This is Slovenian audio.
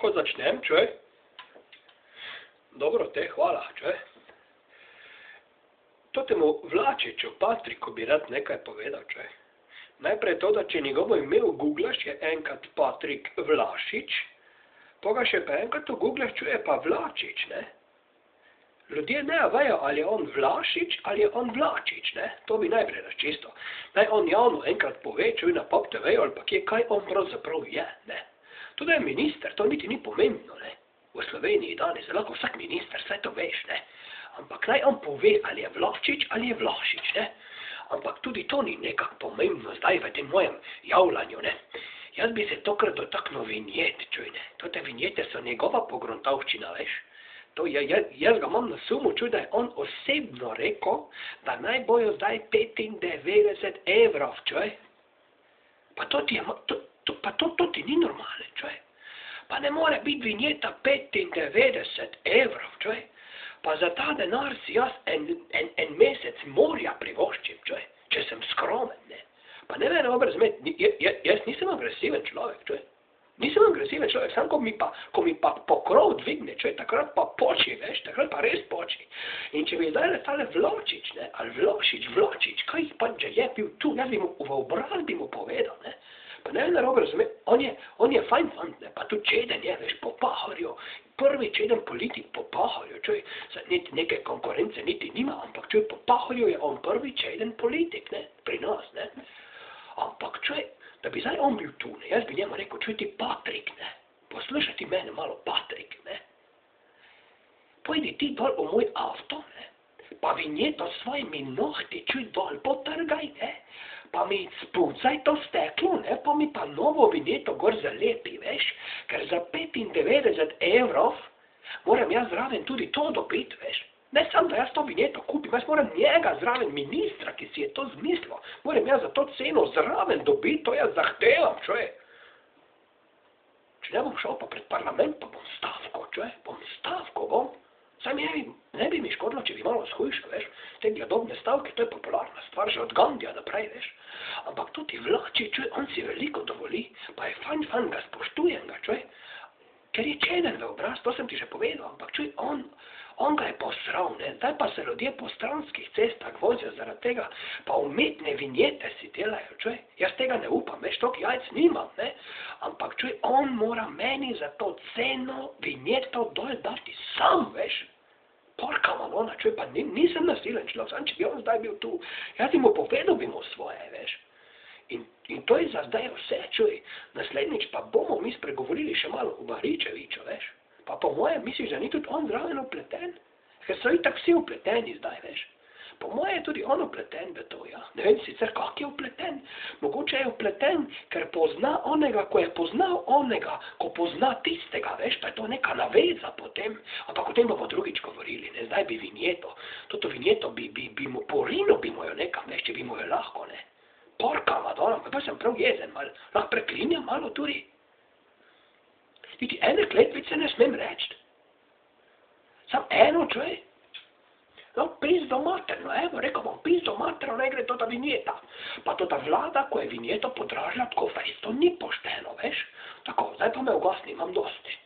lahko začnem, čuj? Dobro te, hvala, čuj. To temu Vlačiću, Patriku bi rad nekaj povedal, čuj. Najprej to, da če njegovo ime uguglaš, je enkrat Patrik Vlašič, poga še pa enkrat uguglaš, čuje pa Vlačić, ne? Ljudje ne vejo, ali je on Vlašič ali je on Vlačić, ne? To bi najprej razčisto. Naj on javno enkrat pove, čuj na Pop TV-ju ali pa kje, kaj on pravzaprav je, ne? To, da je minister, to niti ni pomembno, ne? V Sloveniji danes je lahko vsak minister, vse to veš, ne? Ampak naj on pove, ali je Vlačić ali je Vlašič, ne? Ampak tudi to ni nekak pomembno zdaj v tem mojem javljanju, ne? Jaz bi se tokrat dotaknil vinjet, čuj, ne? Tote vinjete so njegova pogruntavščina, veš? To je, jaz ga imam na sumu, čuj, da je on osebno rekel, da naj bojo zdaj 95 evrov, čuj. Pa to ti ni normalno, čuj. Pa ne more biti vinjeta 95 evrov, čuj. Pa za ta denar si jaz en mesec morja privoščim, čuj, če sem skromen, ne. Pa ne me dobro razumeti, jaz nisem agresiven človek, čuj. Nisem agresiven človek, samo ko mi pa pokrov dvigne, čuj, takrat pa poči, veš, takrat pa res poči. In če bi zdaj tale Vlačić, ne, ali Vlačić, kaj jih pa že je bil tu, jaz bi mu v obraz bi mu povedal, ne. Pa ne me narobe razumeti, on je fajn fant, ne, pa tudi čeden je, veš, po Pahorju, prvi čeden politik po Pahorju, čuj, niti neke konkurence niti nima, ampak čuj, po Pahorju je on prvi čeden politik, ne, pri nas, ne. Ampak čuj, da bi zdaj on bil tu, ne, jaz bi njemu rekel, čuj ti Patrik, ne, poslušaj ti mene malo, Patrik, ne. Pojdi ti dol v moj avto, ne, pa vinjeto s svojimi nohti, čuj, dol potrgaj, ne, pa mi spucaj to steklo, ne, pa mi pa novo vinjeto gor zalepi, veš, ker za 95 evrov moram jaz zraven tudi to dobiti, veš. Ne samo, da jaz to vinjeto kupim, jaz moram njega zraven, ministra, ki si je to zmislil, moram jaz za to ceno zraven dobiti, to jaz zahtevam, čuj. Če ne bom šel pa pred parlament, pa bom stavko, bom. Saj ne bi mi škodilo, če bi malo shujšal, veš, te gladobne stavke, to je popularna stvar, že od Gandija naprej, veš. Ampak tudi Vlačić, čuj, on si veliko dovoli, pa je fajn, ga spoštujem ga, čuj. Ker je čeden v obraz, to sem ti že povedal, ampak čuj, on ga je posral, ne, zdaj pa se ljudje po stranskih cestah vozijo zaradi tega, pa umetne vinjete si delajo, čuj, jaz tega ne upam, veš, toliko jajc nimam, ne, ampak čuj, on mora meni za to ceno vinjeto dol dati sam, veš, porka malona, čuj, pa nisem nasilen človek, sam če bi on zdaj bil tu, jaz bi mu povedal bi mu svoje, veš. In to je za zdaj vse, čuj, naslednjič pa bomo mi spregovorili še malo o Baričeviču, veš. Pa po mojem misliš, da ni tudi on zraven upleten? Ker so itak vsi upleteni zdaj, veš. Po moje je tudi on upleten v to, ja. Ne vem sicer, kak je upleten. Mogoče je upleten, ker pozna onega, ko je poznal onega, ko pozna tistega, veš, pa je to neka naveza potem. Ampak o tem bomo drugič govorili, ne, zdaj bi vinjeto. Toto vinjeto bi mu porino bi mu jo nekam, veš, če bi mu jo lahko, ne. Porka, madona, pa sem prav jezen, malo, lahko preklinjam malo tudi. Niti ene kletvice ne smem reči. Sam eno, čuj. No, pizdo materno, evo, rekel bom, pizdo materno, ne gre tota vinjeta. Pa tota vlada, ko je vinjeto podražila, tako fejs, to ni pošteno, veš. Tako, zdaj pa me ugasni, imam dosti.